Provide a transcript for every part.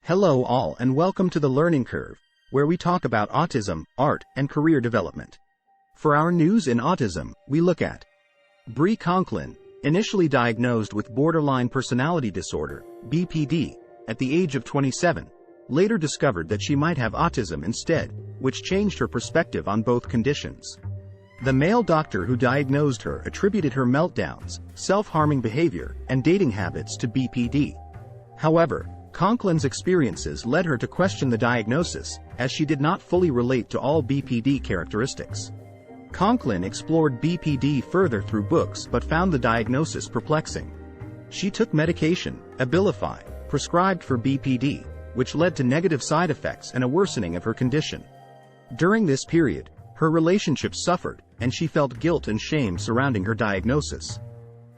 Hello all and welcome to the Learning Curve, where we talk about autism, art, and career development. For our news in autism, we look at Bree Conklin, initially diagnosed with borderline personality disorder, BPD, at the age of 27, later discovered that she might have autism instead, which changed her perspective on both conditions. The male doctor who diagnosed her attributed her meltdowns, self-harming behavior, and dating habits to BPD. However, Conklin's experiences led her to question the diagnosis, as she did not fully relate to all BPD characteristics. Conklin explored BPD further through books but found the diagnosis perplexing. She took medication, Abilify, prescribed for BPD, which led to negative side effects and a worsening of her condition. During this period, her relationship suffered, and she felt guilt and shame surrounding her diagnosis.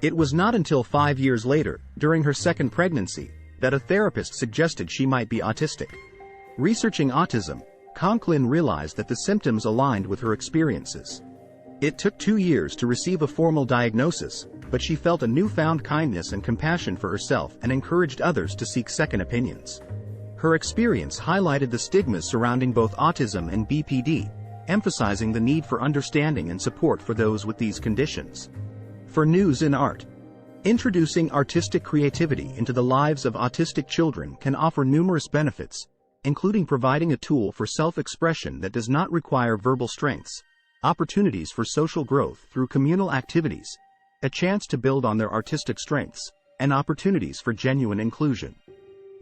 It was not until 5 years later, during her second pregnancy, that a therapist suggested she might be autistic. Researching autism, Conklin realized that the symptoms aligned with her experiences. It took 2 years to receive a formal diagnosis, but she felt a newfound kindness and compassion for herself and encouraged others to seek second opinions. Her experience highlighted the stigmas surrounding both autism and BPD, emphasizing the need for understanding and support for those with these conditions. For news in art, introducing artistic creativity into the lives of autistic children can offer numerous benefits, including providing a tool for self-expression that does not require verbal strengths, opportunities for social growth through communal activities, a chance to build on their artistic strengths, and opportunities for genuine inclusion.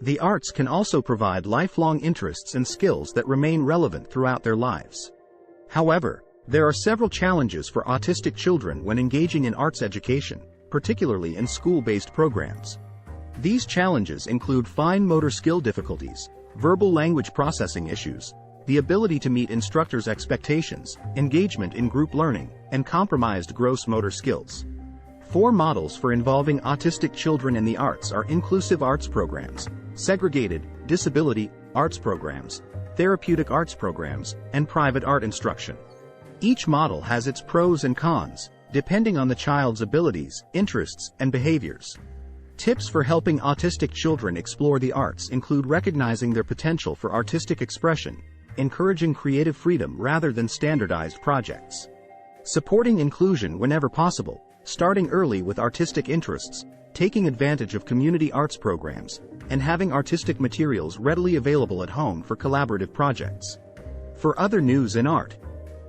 The arts can also provide lifelong interests and skills that remain relevant throughout their lives. However, there are several challenges for autistic children when engaging in arts education, particularly in school-based programs. These challenges include fine motor skill difficulties, verbal language processing issues, the ability to meet instructors' expectations, engagement in group learning, and compromised gross motor skills. 4 models for involving autistic children in the arts are inclusive arts programs, segregated, disability, arts programs, therapeutic arts programs, and private art instruction. Each model has its pros and cons, depending on the child's abilities, interests, and behaviors. Tips for helping autistic children explore the arts include recognizing their potential for artistic expression, encouraging creative freedom rather than standardized projects, supporting inclusion whenever possible, starting early with artistic interests, taking advantage of community arts programs, and having artistic materials readily available at home for collaborative projects. For other news in art,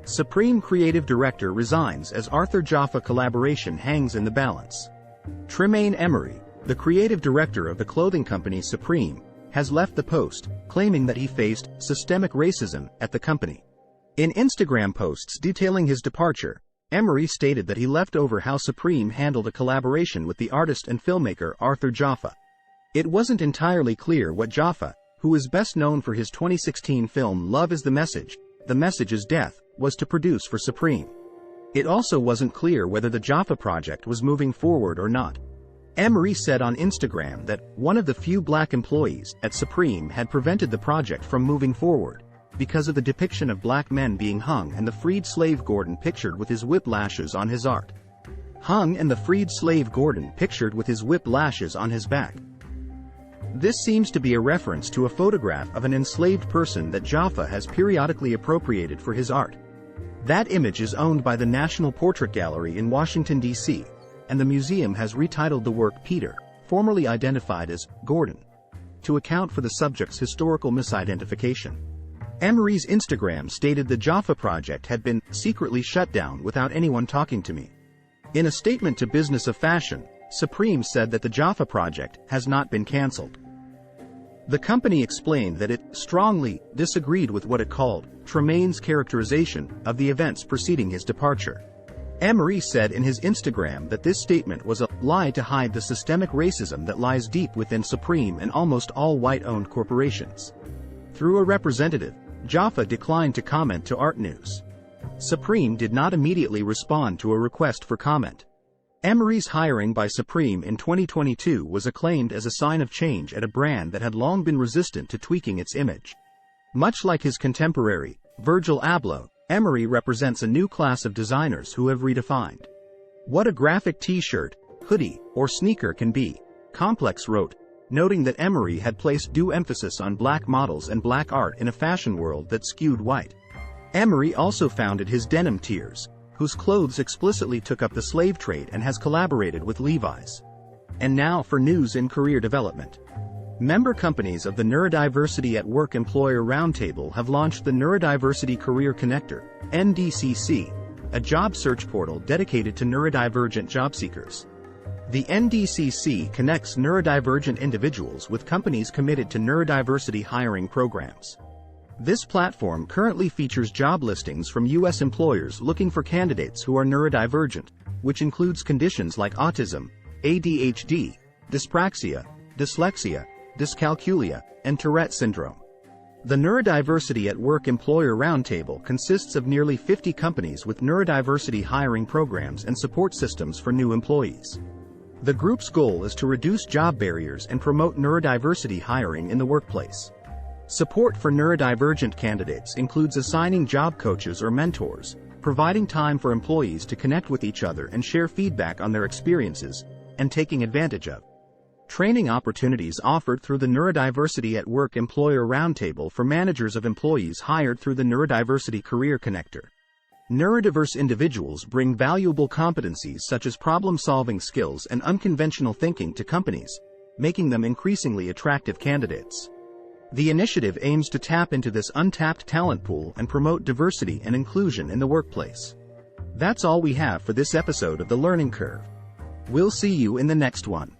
Supreme Creative Director resigns as Arthur Jaffa collaboration hangs in the balance. Tremaine Emery, the creative director of the clothing company Supreme, has left the post, claiming that he faced systemic racism at the company. In Instagram posts detailing his departure, Emery stated that he left over how Supreme handled a collaboration with the artist and filmmaker Arthur Jaffa. It wasn't entirely clear what Jaffa, who is best known for his 2016 film Love is the Message is Death, was to produce for Supreme. It also wasn't clear whether the Jaffa project was moving forward or not. Emery said on Instagram that one of the few black employees at Supreme had prevented the project from moving forward because of the depiction of black men being hung and the freed slave Gordon pictured with his whip lashes on his art. Hung and the freed slave Gordon pictured with his whip lashes on his back. This seems to be a reference to a photograph of an enslaved person that Jaffa has periodically appropriated for his art. That image is owned by the National Portrait Gallery in Washington, D.C., and the museum has retitled the work Peter, formerly identified as Gordon, to account for the subject's historical misidentification. Emery's Instagram stated the Jaffa project had been secretly shut down without anyone talking to me. In a statement to Business of Fashion, Supreme said that the Jaffa project has not been cancelled. The company explained that it strongly disagreed with what it called Tremaine's characterization of the events preceding his departure. Emery said in his Instagram that this statement was a lie to hide the systemic racism that lies deep within Supreme and almost all white-owned corporations. Through a representative, Jaffa declined to comment to Art News. Supreme did not immediately respond to a request for comment. Emery's hiring by Supreme in 2022 was acclaimed as a sign of change at a brand that had long been resistant to tweaking its image. Much like his contemporary, Virgil Abloh, Emery represents a new class of designers who have redefined what a graphic t-shirt, hoodie, or sneaker can be. Complex wrote, noting that Emery had placed due emphasis on black models and black art in a fashion world that skewed white. Emery also founded his denim tiers, whose clothes explicitly took up the slave trade, and has collaborated with Levi's. And now for news in career development. Member companies of the Neurodiversity at Work Employer Roundtable have launched the Neurodiversity Career Connector, NDCC, a job search portal dedicated to neurodivergent job seekers. The NDCC connects neurodivergent individuals with companies committed to neurodiversity hiring programs. This platform currently features job listings from U.S. employers looking for candidates who are neurodivergent, which includes conditions like autism, ADHD, dyspraxia, dyslexia, dyscalculia, and Tourette syndrome. The Neurodiversity at Work Employer Roundtable consists of nearly 50 companies with neurodiversity hiring programs and support systems for new employees. The group's goal is to reduce job barriers and promote neurodiversity hiring in the workplace. Support for neurodivergent candidates includes assigning job coaches or mentors, providing time for employees to connect with each other and share feedback on their experiences, and taking advantage of training opportunities offered through the Neurodiversity at Work Employer Roundtable for managers of employees hired through the Neurodiversity Career Connector. Neurodiverse individuals bring valuable competencies such as problem-solving skills and unconventional thinking to companies, making them increasingly attractive candidates. The initiative aims to tap into this untapped talent pool and promote diversity and inclusion in the workplace. That's all we have for this episode of The Learning Curve. We'll see you in the next one.